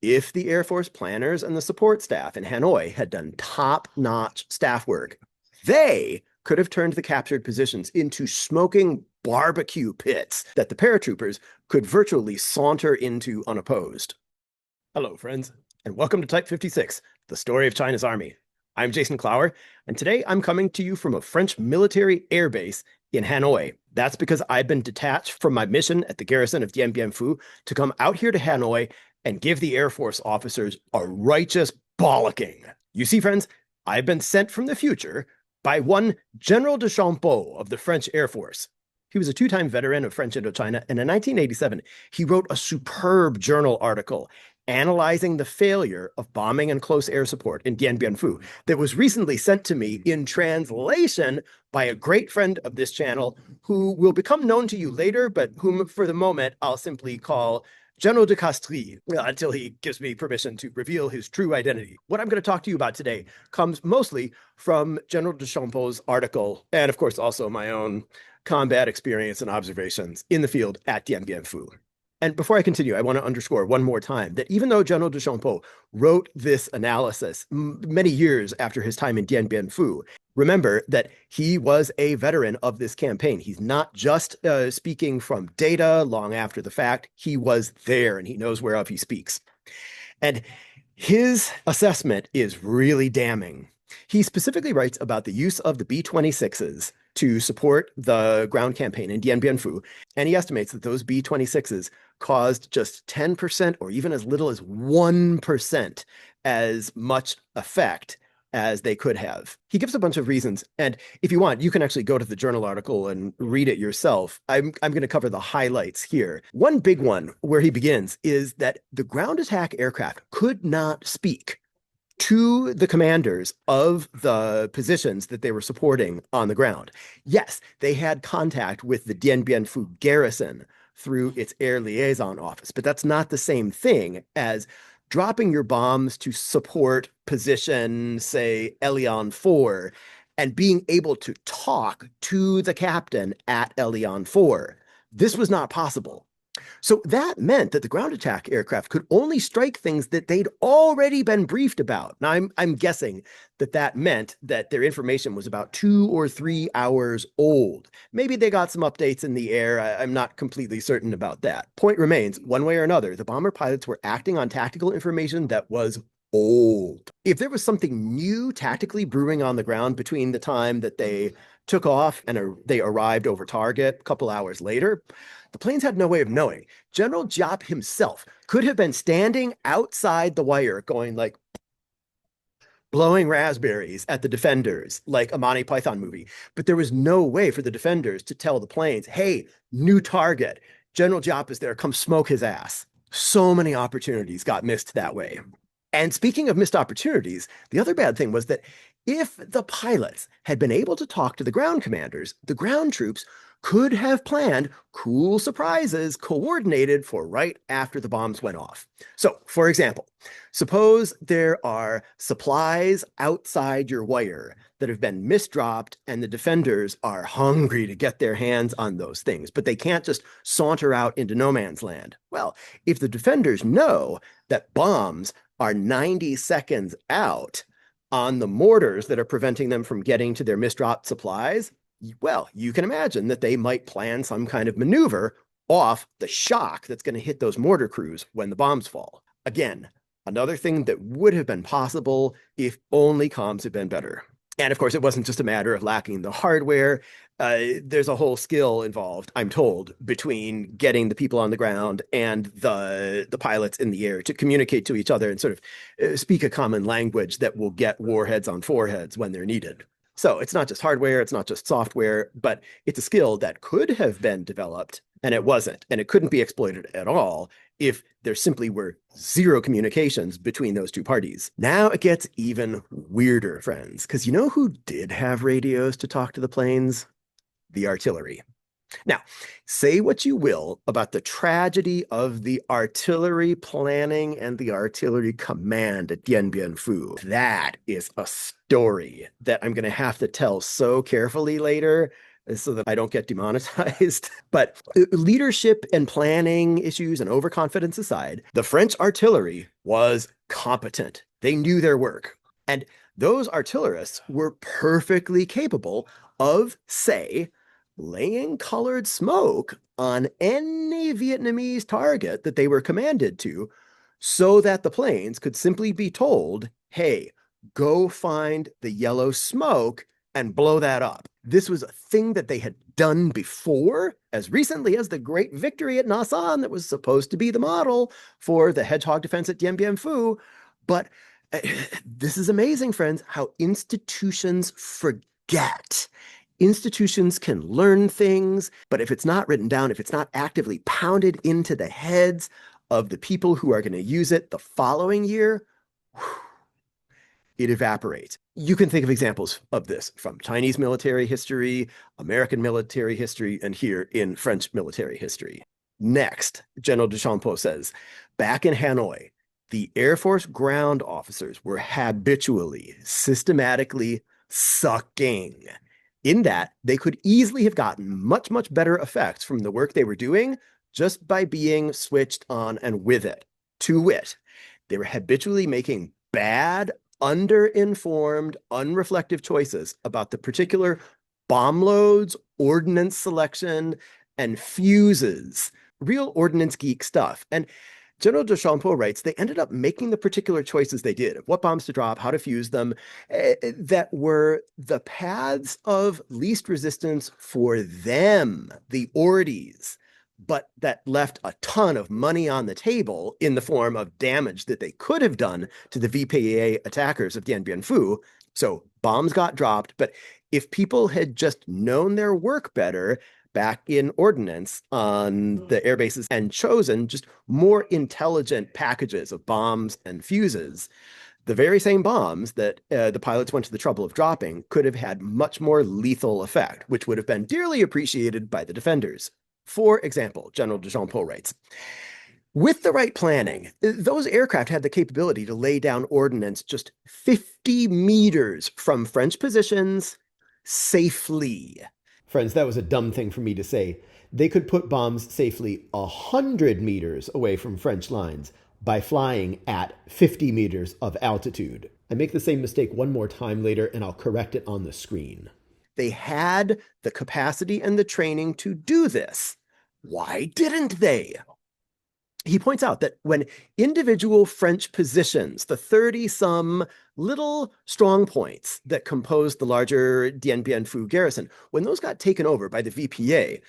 If the Air Force planners and the support staff in Hanoi had done top-notch staff work, they could have turned the captured positions into smoking barbecue pits that the paratroopers could virtually saunter into unopposed. Hello, friends, and welcome to Type 56, the story of China's army. I'm Jason Clower, and today I'm coming to you from a French military airbase in Hanoi. That's because I've been detached from my mission at the garrison of Dien Bien Phu to come out here to Hanoi and give the Air Force officers a righteous bollocking. You see, friends, I've been sent from the future by one General de Champeaux of the French Air Force. He was a two-time veteran of French Indochina, and in 1987, he wrote a superb journal article analyzing the failure of bombing and close air support in Dien Bien Phu that was recently sent to me in translation by a great friend of this channel who will become known to you later, but whom for the moment I'll simply call General de Castries, until he gives me permission to reveal his true identity. What I'm going to talk to you about today comes mostly from General de Champeaux's article, and of course also my own combat experience and observations in the field at Dien Bien Phu. And before I continue, I want to underscore one more time that even though General de Champeaux wrote this analysis many years after his time in Dien Bien Phu, remember that he was a veteran of this campaign. He's not just speaking from data long after the fact. He was there and he knows whereof he speaks. And his assessment is really damning. He specifically writes about the use of the B-26s to support the ground campaign in Dien Bien Phu, and he estimates that those B-26s caused just 10% or even as little as 1% as much effect as they could have. He gives a bunch of reasons, and if you want, you can actually go to the journal article and read it yourself. I'm going to cover the highlights here. One big one where he begins is that the ground attack aircraft could not speak to the commanders of the positions that they were supporting on the ground. Yes, they had contact with the Dien Bien Phu garrison through its air liaison office, but that's not the same thing as dropping your bombs to support position, say, Elion 4, and being able to talk to the captain at Elion 4. This was not possible. So that meant that the ground attack aircraft could only strike things that they'd already been briefed about. Now, I'm guessing that that meant that their information was about 2 or 3 hours old. Maybe they got some updates in the air. I'm not completely certain about that. Point remains, one way or another, the bomber pilots were acting on tactical information that was old. If there was something new tactically brewing on the ground between the time that they took off and they arrived over target a couple hours later, the planes had no way of knowing. General Giap himself could have been standing outside the wire going like blowing raspberries at the defenders, like a Monty Python movie. But there was no way for the defenders to tell the planes, hey, new target. General Giap is there. Come smoke his ass. So many opportunities got missed that way. And speaking of missed opportunities, the other bad thing was that if the pilots had been able to talk to the ground commanders, the ground troops could have planned cool surprises coordinated for right after the bombs went off. So, for example, suppose there are supplies outside your wire that have been misdropped and the defenders are hungry to get their hands on those things, but they can't just saunter out into no man's land. Well, if the defenders know that bombs are 90 seconds out on the mortars that are preventing them from getting to their misdropped supplies, well, you can imagine that they might plan some kind of maneuver off the shock that's going to hit those mortar crews when the bombs fall. Again, another thing that would have been possible if only comms had been better. And of course, it wasn't just a matter of lacking the hardware. There's a whole skill involved, I'm told, between getting the people on the ground and the pilots in the air to communicate to each other and sort of speak a common language that will get warheads on foreheads when they're needed. So it's not just hardware, it's not just software, but it's a skill that could have been developed and it wasn't. And it couldn't be exploited at all if there simply were zero communications between those two parties. Now it gets even weirder, friends, because you know who did have radios to talk to the planes? The artillery. Now, say what you will about the tragedy of the artillery planning and the artillery command at Dien Bien Phu. That is a story that I'm going to have to tell so carefully later so that I don't get demonetized. But leadership and planning issues and overconfidence aside, the French artillery was competent. They knew their work. And those artillerists were perfectly capable of, say, laying colored smoke on any Vietnamese target that they were commanded to, so that the planes could simply be told, hey, go find the yellow smoke and blow that up. This was a thing that they had done before, as recently as the great victory at Nasan that was supposed to be the model for the hedgehog defense at Dien Bien Phu. But this is amazing, friends, how institutions forget. Institutions can learn things, but if it's not written down, if it's not actively pounded into the heads of the people who are going to use it the following year, it evaporates. You can think of examples of this from Chinese military history, American military history, and here in French military history. Next, General de Champeaux says, back in Hanoi, the Air Force ground officers were habitually, systematically sucking. In that, they could easily have gotten much, much better effects from the work they were doing just by being switched on and with it. To wit, they were habitually making bad, under-informed, unreflective choices about the particular bomb loads, ordnance selection, and fuses. Real ordnance geek stuff. And General de Champeaux writes, they ended up making the particular choices they did of what bombs to drop, how to fuse them, that were the paths of least resistance for them, the ordies, but that left a ton of money on the table in the form of damage that they could have done to the VPA attackers of Dien Bien Phu. So bombs got dropped, but if people had just known their work better back in Ordnance on the air bases and chosen just more intelligent packages of bombs and fuses, the very same bombs that the pilots went to the trouble of dropping could have had much more lethal effect, which would have been dearly appreciated by the defenders. For example, General de Champeaux writes, with the right planning, those aircraft had the capability to lay down ordnance just 50 meters from French positions safely. Friends, that was a dumb thing for me to say. They could put bombs safely 100 meters away from French lines by flying at 50 meters of altitude. I make the same mistake one more time later, and I'll correct it on the screen. They had the capacity and the training to do this. Why didn't they? He points out that when individual French positions, the 30-some little strong points that composed the larger Dien Bien Phu garrison, when those got taken over by the VPA,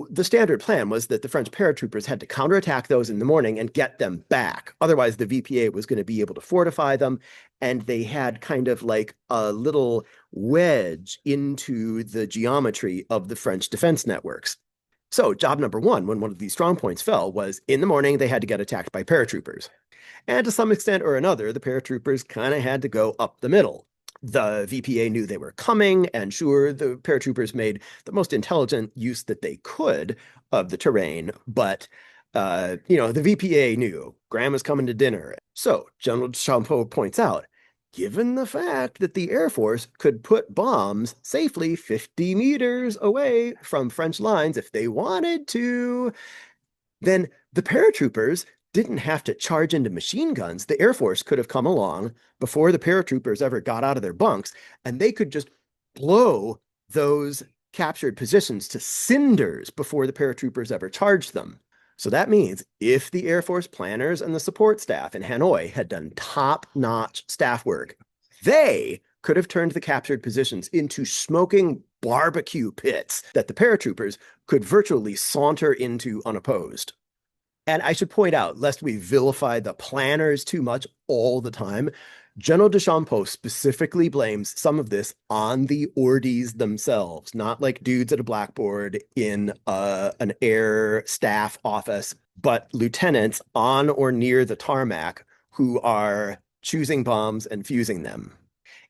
the standard plan was that the French paratroopers had to counterattack those in the morning and get them back. Otherwise, the VPA was going to be able to fortify them, and they had kind of like a little wedge into the geometry of the French defense networks. So job number one, when one of these strong points fell, was in the morning they had to get attacked by paratroopers. And to some extent or another, the paratroopers kind of had to go up the middle. The VPA knew they were coming, and sure, the paratroopers made the most intelligent use that they could of the terrain, but the VPA knew Graham was coming to dinner. So General Champeaux points out, given the fact that the Air Force could put bombs safely 50 meters away from French lines if they wanted to, then the paratroopers didn't have to charge into machine guns. The Air Force could have come along before the paratroopers ever got out of their bunks, and they could just blow those captured positions to cinders before the paratroopers ever charged them. So that means if the Air Force planners and the support staff in Hanoi had done top-notch staff work, they could have turned the captured positions into smoking barbecue pits that the paratroopers could virtually saunter into unopposed. And I should point out, lest we vilify the planners too much all the time, General de Champeaux specifically blames some of this on the ordies themselves, not like dudes at a blackboard in an air staff office, but lieutenants on or near the tarmac who are choosing bombs and fusing them.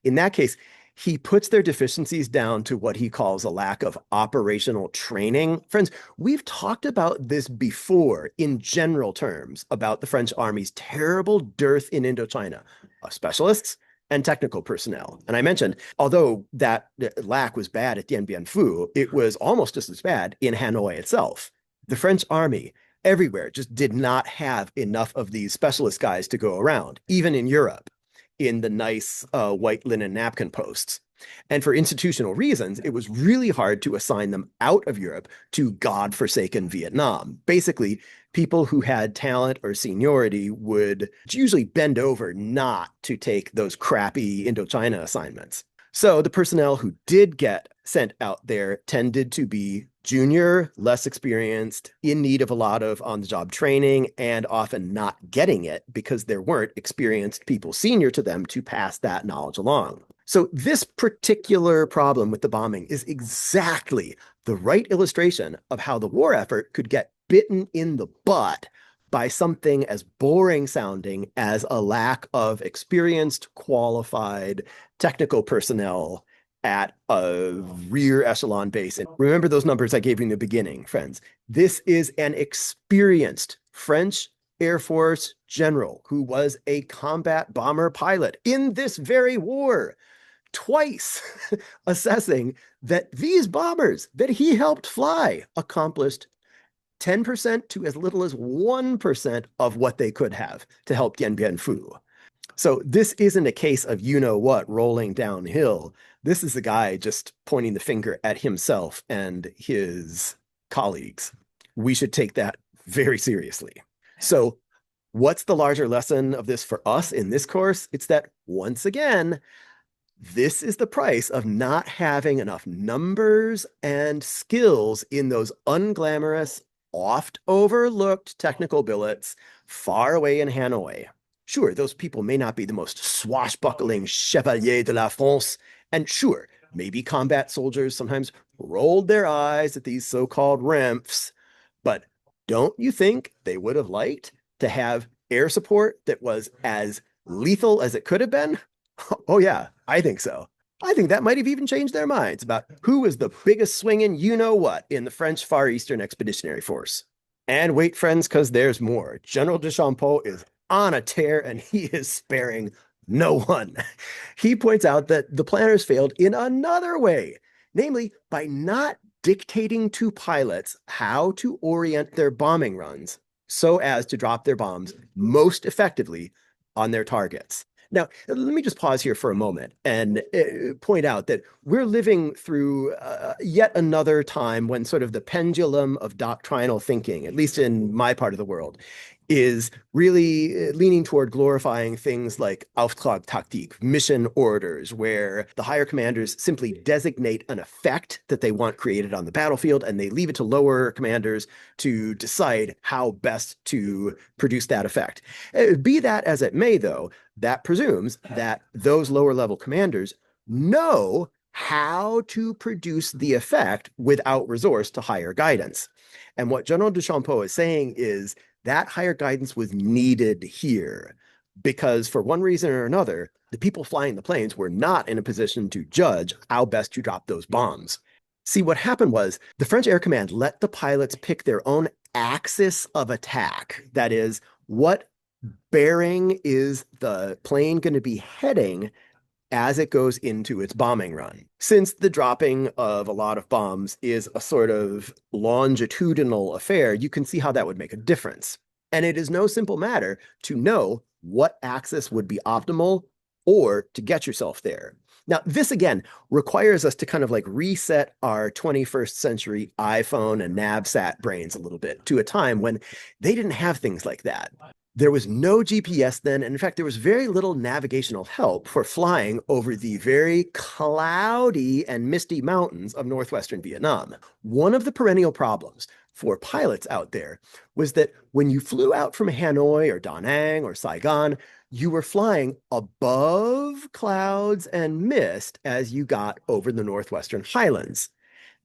In that case, he puts their deficiencies down to what he calls a lack of operational training. Friends, we've talked about this before in general terms about the French Army's terrible dearth in Indochina of specialists and technical personnel. And I mentioned, although that lack was bad at Dien Bien Phu, it was almost just as bad in Hanoi itself. The French army everywhere just did not have enough of these specialist guys to go around, even in Europe, in the nice white linen napkin posts. And for institutional reasons, it was really hard to assign them out of Europe to godforsaken Vietnam. Basically, people who had talent or seniority would usually bend over not to take those crappy Indochina assignments. So the personnel who did get sent out there tended to be junior, less experienced, in need of a lot of on-the-job training, and often not getting it because there weren't experienced people senior to them to pass that knowledge along. So this particular problem with the bombing is exactly the right illustration of how the war effort could get bitten in the butt by something as boring sounding as a lack of experienced, qualified technical personnel at a rear echelon base. And remember those numbers I gave you in the beginning, friends. This is an experienced French Air Force general who was a combat bomber pilot in this very war, twice assessing that these bombers that he helped fly accomplished 10% to as little as 1% of what they could have to help Dien Bien Phu. So this isn't a case of you-know-what rolling downhill. This is a guy just pointing the finger at himself and his colleagues. We should take that very seriously. So what's the larger lesson of this for us in this course? It's that, once again, this is the price of not having enough numbers and skills in those unglamorous, oft overlooked technical billets far away in Hanoi. Sure, those people may not be the most swashbuckling chevalier de la France, and sure, maybe combat soldiers sometimes rolled their eyes at these so-called REMFs, but don't you think they would have liked to have air support that was as lethal as it could have been? Oh yeah, I think so. I think that might have even changed their minds about who was the biggest swinging you-know-what in the French Far Eastern Expeditionary Force. And wait, friends, because there's more. General de Champeaux is on a tear, and he is sparing no one. He points out that the planners failed in another way, namely by not dictating to pilots how to orient their bombing runs so as to drop their bombs most effectively on their targets. Now, let me just pause here for a moment and point out that we're living through yet another time when sort of the pendulum of doctrinal thinking, at least in my part of the world, is really leaning toward glorifying things like Auftragtaktik, mission orders, where the higher commanders simply designate an effect that they want created on the battlefield, and they leave it to lower commanders to decide how best to produce that effect. Be that as it may, though, that presumes that those lower level commanders know how to produce the effect without resource to higher guidance. And what General de Champeaux is saying is that higher guidance was needed here because for one reason or another, the people flying the planes were not in a position to judge how best to drop those bombs. See, what happened was the French Air Command let the pilots pick their own axis of attack. That is, what bearing is the plane going to be heading as it goes into its bombing run? Since the dropping of a lot of bombs is a sort of longitudinal affair, you can see how that would make a difference. And it is no simple matter to know what axis would be optimal or to get yourself there. Now, this again requires us to kind of like reset our 21st century iPhone and NavSat brains a little bit to a time when they didn't have things like that. There was no GPS then, and in fact, there was very little navigational help for flying over the very cloudy and misty mountains of northwestern Vietnam. One of the perennial problems for pilots out there was that when you flew out from Hanoi or Da Nang or Saigon, you were flying above clouds and mist as you got over the northwestern highlands.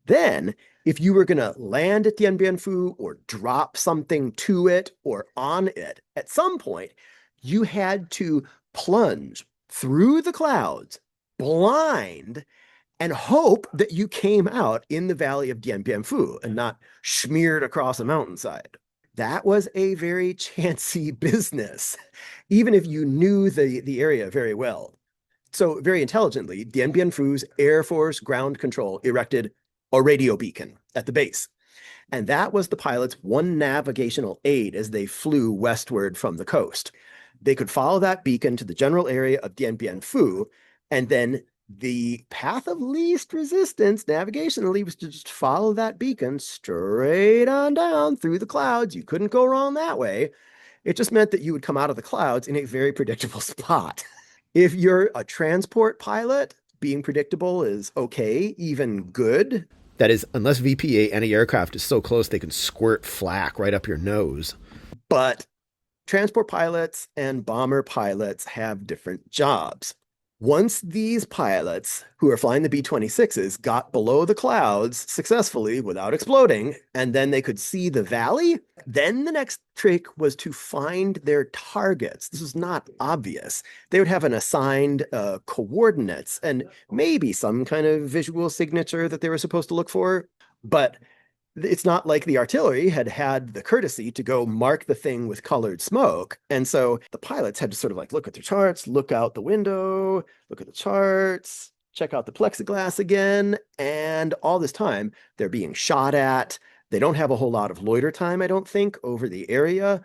Then, if you were going to land at Dien Bien Phu or drop something to it or on it, at some point, you had to plunge through the clouds, blind, and hope that you came out in the valley of Dien Bien Phu and not smeared across a mountainside. That was a very chancy business, even if you knew the area very well. So very intelligently, Dien Bien Phu's Air Force Ground Control erected a radio beacon at the base. And that was the pilots' one navigational aid as they flew westward from the coast. They could follow that beacon to the general area of Dien Bien Phu, and then the path of least resistance navigationally was to just follow that beacon straight on down through the clouds. You couldn't go wrong that way. It just meant that you would come out of the clouds in a very predictable spot. If you're a transport pilot, being predictable is okay, even good. That is, unless VPA anti-aircraft is so close they can squirt flak right up your nose. But transport pilots and bomber pilots have different jobs. Once these pilots who are flying the B-26s got below the clouds successfully without exploding, and then they could see the valley, then the next trick was to find their targets. This was not obvious. They would have an assigned coordinates and maybe some kind of visual signature that they were supposed to look for, but it's not like the artillery had the courtesy to go mark the thing with colored smoke. And so the pilots had to sort of like look at their charts, look out the window, look at the charts, check out the plexiglass again. And all this time they're being shot at. They don't have a whole lot of loiter time, I don't think, over the area.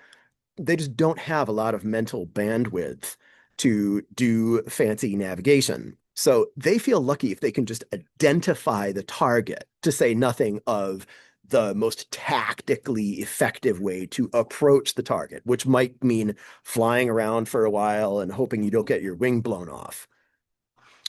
They just don't have a lot of mental bandwidth to do fancy navigation. So they feel lucky if they can just identify the target, to say nothing of the most tactically effective way to approach the target, which might mean flying around for a while and hoping you don't get your wing blown off.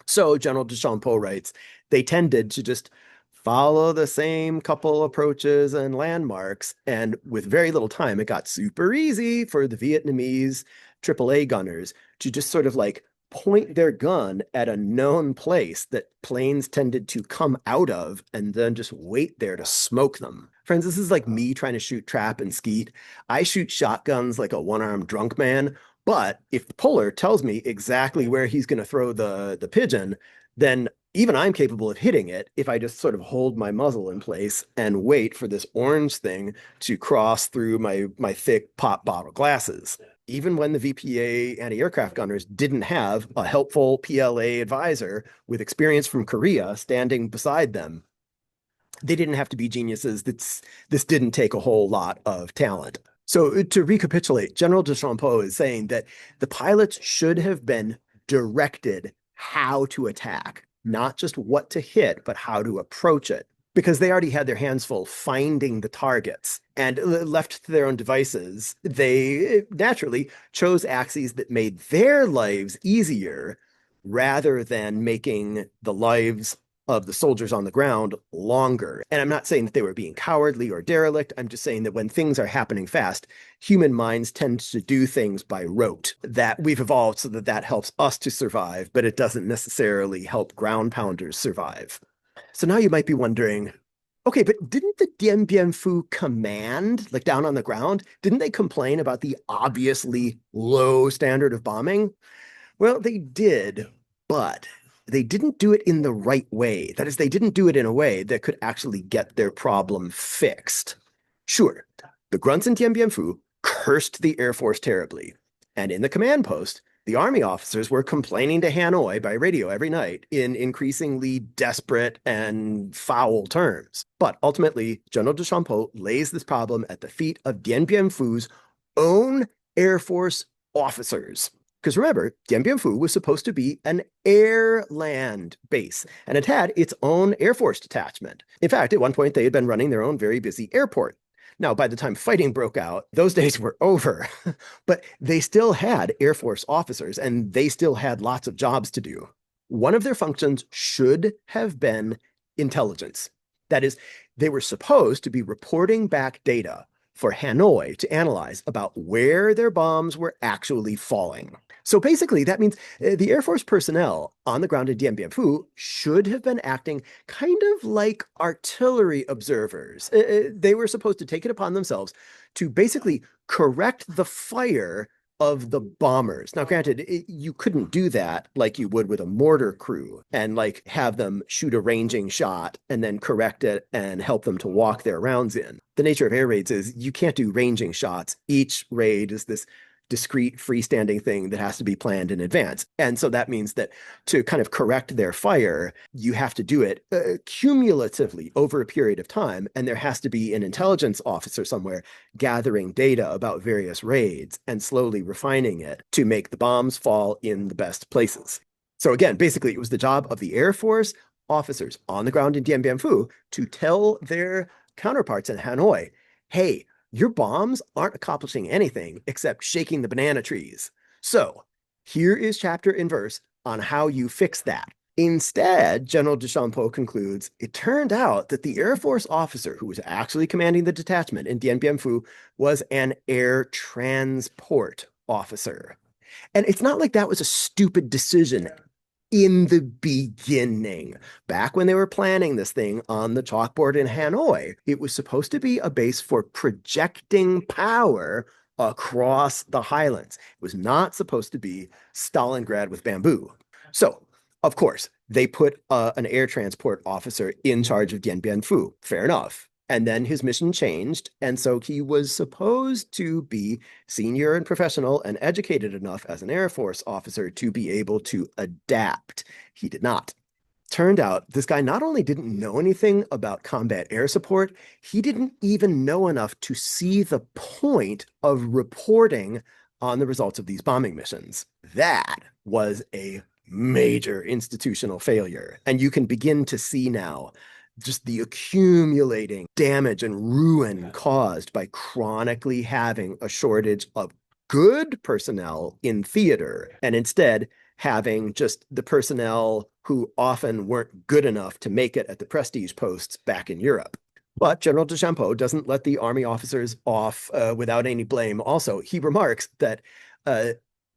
So General de Champeaux writes, they tended to just follow the same couple approaches and landmarks, and with very little time, it got super easy for the Vietnamese AAA gunners to just sort of like point their gun at a known place that planes tended to come out of and then just wait there to smoke them. Friends, this is like me trying to shoot trap and skeet. I shoot shotguns like a one-armed drunk man, but if the puller tells me exactly where he's going to throw the pigeon, then even I'm capable of hitting it if I just sort of hold my muzzle in place and wait for this orange thing to cross through my thick pop bottle glasses. Even when the VPA anti-aircraft gunners didn't have a helpful PLA advisor with experience from Korea standing beside them, they didn't have to be geniuses. This didn't take a whole lot of talent. So to recapitulate, General de Champeaux is saying that the pilots should have been directed how to attack, not just what to hit, but how to approach it, because they already had their hands full finding the targets. And left to their own devices, they naturally chose axes that made their lives easier rather than making the lives of the soldiers on the ground longer. And I'm not saying that they were being cowardly or derelict. I'm just saying that when things are happening fast, human minds tend to do things by rote, that we've evolved so that that helps us to survive, but it doesn't necessarily help ground pounders survive. So now you might be wondering, okay, but didn't the Dien Bien Phu command, like down on the ground, didn't they complain about the obviously low standard of bombing? Well, they did, but they didn't do it in the right way. That is, they didn't do it in a way that could actually get their problem fixed. Sure, the grunts in Dien Bien Phu cursed the Air Force terribly, and in the command post, the Army officers were complaining to Hanoi by radio every night in increasingly desperate and foul terms. But ultimately, General de Champeaux lays this problem at the feet of Dien Bien Phu's own Air Force officers. Because remember, Dien Bien Phu was supposed to be an air-land base, and it had its own Air Force detachment. In fact, at one point, they had been running their own very busy airport. Now, by the time fighting broke out, those days were over, but they still had Air Force officers, and they still had lots of jobs to do. One of their functions should have been intelligence. That is, they were supposed to be reporting back data for Hanoi to analyze about where their bombs were actually falling. So basically, that means the Air Force personnel on the ground in Dien Bien Phu should have been acting kind of like artillery observers. They were supposed to take it upon themselves to basically correct the fire of the bombers. Now, granted, you couldn't do that like you would with a mortar crew and like have them shoot a ranging shot and then correct it and help them to walk their rounds in. The nature of air raids is you can't do ranging shots. Each raid is this discrete freestanding thing that has to be planned in advance. And so that means that to kind of correct their fire, you have to do it cumulatively over a period of time. And there has to be an intelligence officer somewhere gathering data about various raids and slowly refining it to make the bombs fall in the best places. So again, basically, it was the job of the Air Force officers on the ground in Dien Bien Phu to tell their counterparts in Hanoi, hey, your bombs aren't accomplishing anything except shaking the banana trees. So here is chapter and verse on how you fix that. Instead, General de Champeaux concludes, it turned out that the Air Force officer who was actually commanding the detachment in Dien Bien Phu was an air transport officer. And it's not like that was a stupid decision in the beginning. Back when they were planning this thing on the chalkboard in Hanoi, it was supposed to be a base for projecting power across the highlands. It was not supposed to be Stalingrad with bamboo. So, of course, they put an air transport officer in charge of Dien Bien Phu. Fair enough. And then his mission changed. And so he was supposed to be senior and professional and educated enough as an Air Force officer to be able to adapt. He did not. Turned out this guy not only didn't know anything about combat air support, he didn't even know enough to see the point of reporting on the results of these bombing missions. That was a major institutional failure. And you can begin to see now just the accumulating damage and ruin caused by chronically having a shortage of good personnel in theater and instead having just the personnel who often weren't good enough to make it at the prestige posts back in Europe. But General de Champeaux doesn't let the army officers off without any blame. Also, he remarks that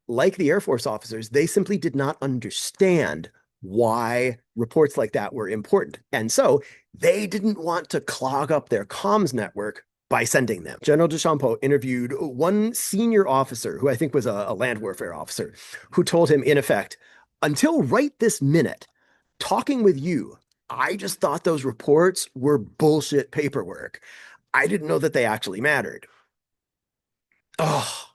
like the Air Force officers, they simply did not understand why reports like that were important. And so they didn't want to clog up their comms network by sending them. General de Champeaux interviewed one senior officer, who I think was a land warfare officer, who told him, in effect, until right this minute, talking with you, I just thought those reports were bullshit paperwork. I didn't know that they actually mattered. Oh,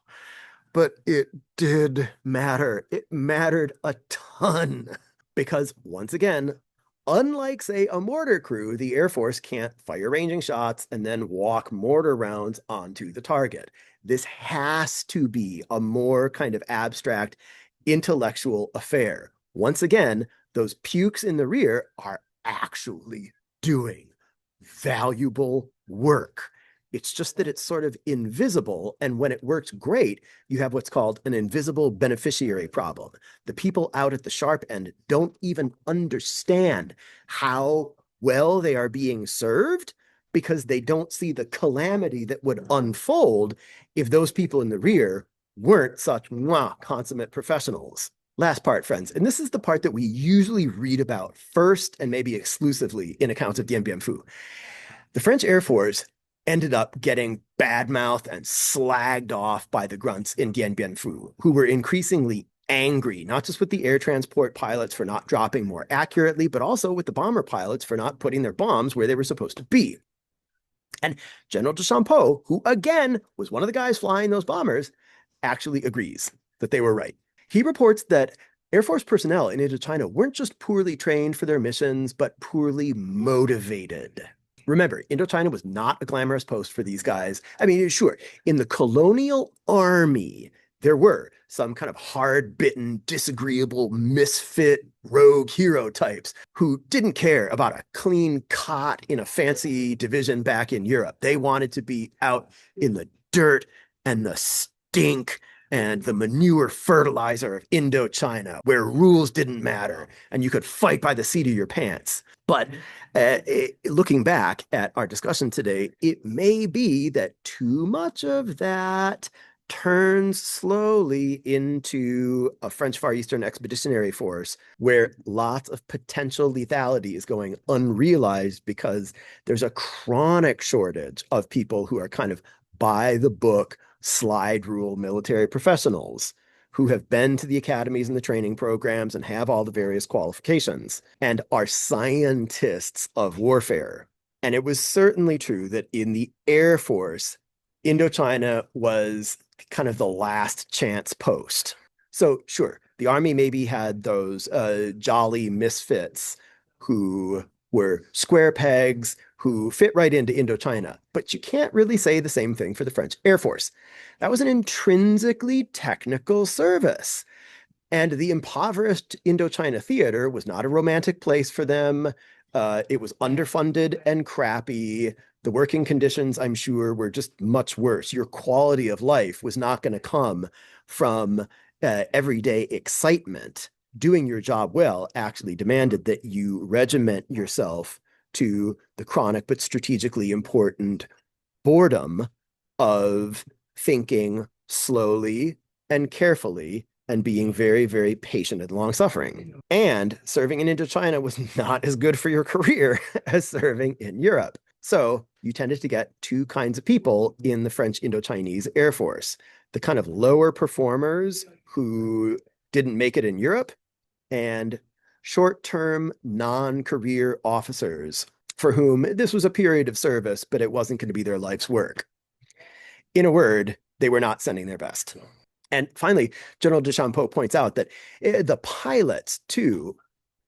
but it did matter. It mattered a ton. Because once again, unlike, say, a mortar crew, the Air Force can't fire ranging shots and then walk mortar rounds onto the target. This has to be a more kind of abstract intellectual affair. Once again, those pukes in the rear are actually doing valuable work. It's just that it's sort of invisible. And when it works great, you have what's called an invisible beneficiary problem. The people out at the sharp end don't even understand how well they are being served because they don't see the calamity that would unfold if those people in the rear weren't such consummate professionals. Last part, friends, and this is the part that we usually read about first and maybe exclusively in accounts of Dien Bien Phu. The French Air Force ended up getting badmouthed and slagged off by the grunts in Dien Bien Phu, who were increasingly angry, not just with the air transport pilots for not dropping more accurately, but also with the bomber pilots for not putting their bombs where they were supposed to be. And General de Champeaux, who again was one of the guys flying those bombers, actually agrees that they were right. He reports that Air Force personnel in Indochina weren't just poorly trained for their missions, but poorly motivated. Remember, Indochina was not a glamorous post for these guys. I mean, sure, in the colonial army, there were some kind of hard-bitten, disagreeable, misfit, rogue hero types who didn't care about a clean cot in a fancy division back in Europe. They wanted to be out in the dirt and the stink and the manure fertilizer of Indochina, where rules didn't matter and you could fight by the seat of your pants. But looking back at our discussion today, it may be that too much of that turns slowly into a French Far Eastern Expeditionary Force where lots of potential lethality is going unrealized because there's a chronic shortage of people who are kind of by the book, slide rule military professionals who have been to the academies and the training programs and have all the various qualifications and are scientists of warfare. And it was certainly true that in the Air Force, Indochina was kind of the last chance post. So sure, the army maybe had those jolly misfits who were square pegs who fit right into Indochina, but you can't really say the same thing for the French Air Force. That was an intrinsically technical service. And the impoverished Indochina theater was not a romantic place for them. It was underfunded and crappy. The working conditions, I'm sure, were just much worse. Your quality of life was not going to come from everyday excitement. Doing your job well actually demanded that you regiment yourself to the chronic but strategically important boredom of thinking slowly and carefully and being very, very patient and long suffering. And serving in Indochina was not as good for your career as serving in Europe. So you tended to get two kinds of people in the French Indochinese Air Force: the kind of lower performers who didn't make it in Europe, and short-term non-career officers for whom this was a period of service, but it wasn't going to be their life's work. In a word, they were not sending their best. And finally, General de Champeaux points out that the pilots, too,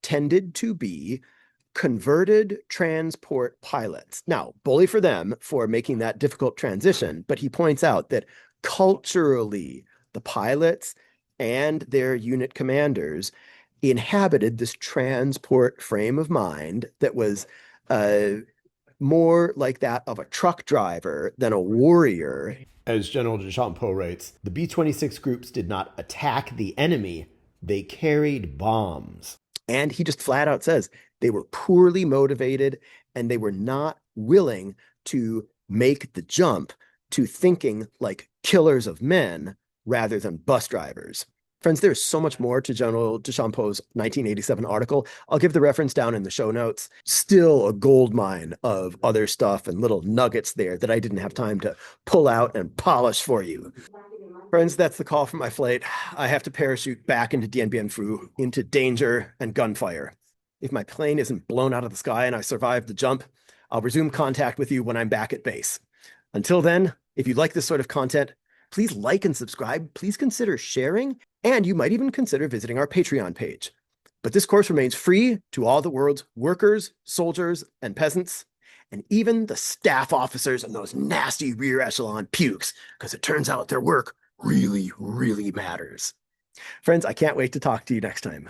tended to be converted transport pilots. Now, bully for them for making that difficult transition, but he points out that culturally, the pilots and their unit commanders inhabited this transport frame of mind that was more like that of a truck driver than a warrior. As General de Champeaux writes, the B-26 groups did not attack the enemy, they carried bombs. And he just flat out says they were poorly motivated and they were not willing to make the jump to thinking like killers of men rather than bus drivers. Friends, there's so much more to General de Champeaux's 1987 article. I'll give the reference down in the show notes. Still a gold mine of other stuff and little nuggets there that I didn't have time to pull out and polish for you. Friends, that's the call from my flight. I have to parachute back into Dien Bien Phu, into danger and gunfire. If my plane isn't blown out of the sky and I survive the jump, I'll resume contact with you when I'm back at base. Until then, if you like this sort of content, please like and subscribe. Please consider sharing, and you might even consider visiting our Patreon page. But this course remains free to all the world's workers, soldiers, and peasants, and even the staff officers and those nasty rear echelon pukes, because it turns out their work really, really matters. Friends, I can't wait to talk to you next time.